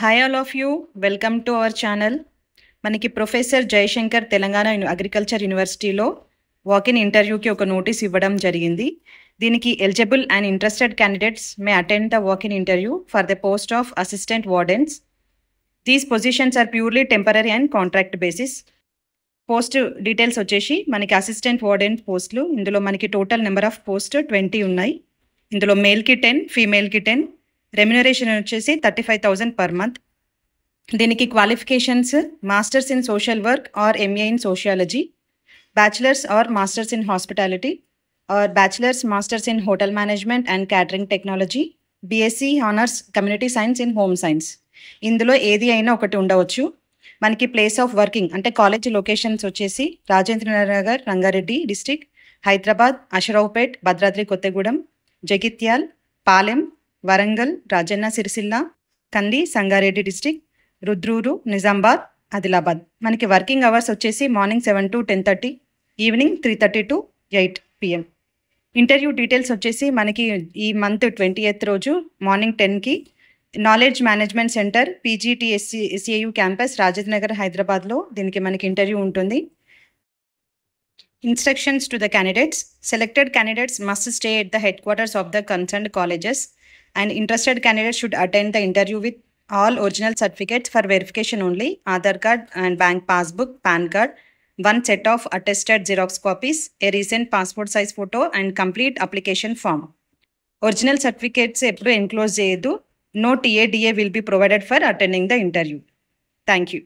Hi all of you, welcome to our channel. మనకి professor Jayashankar Telangana agriculture యూనివర్సిటీలో walk in ఇంటర్వ్యూకి ఒక నోటీస్ ఇవ్వడం జరిగింది. దీనికి eligible and interested candidates may attend the walk in interview for the post of assistant wardens. These positions are purely temporary and contract basis. Post details వచ్చేసి మనకి assistant warden పోస్టులు, ఇందులో మనకి టోటల్ నెంబర్ ఆఫ్ పోస్ట్ 20 ఉన్నాయి. ఇందులో మేల్కి 10, ఫీమేల్కి 10. Remuneration వచ్చేసి 35,000 per month. దీనికి qualifications masters in social work or MA in sociology, bachelors or masters in hospitality or bachelors masters in hotel management and catering technology, BSc honours community science in home science. ఇందులో ఏది అయినా ఒకటి ఉండవచ్చు. మనకి place of working అంటే college locations వచ్చేసి Rajendranagar Rangareddy district, Hyderabad Ashwaraopet, Bhadradri Kothagudem, Jagtial, Palem, Warangal, Rajanna Sircilla, Kandi Sangareddy district, Rudrur, Nizamabad, Adilabad. మనకి working hours వచ్చేసి morning 7 to 10:30, evening 3:30 to 8 PM. Interview details వచ్చేసి మనకి ఈ మంత్ 28th రోజు మార్నింగ్ 10కి knowledge management centre PGTSCAU campus Rajendra Nagar హైదరాబాద్లో దీనికి మనకి ఇంటర్వ్యూ ఉంటుంది. Instructions to the candidates. Selected candidates must stay at the headquarters of the concerned colleges, and interested candidates should attend the interview with all original certificates for verification only: Aadhaar card and bank passbook, PAN card, one set of attested Xerox copies, a recent passport size photo, and complete application form. Original certificates eppudu enclose cheyadu. No TA DA will be provided for attending the interview. Thank you.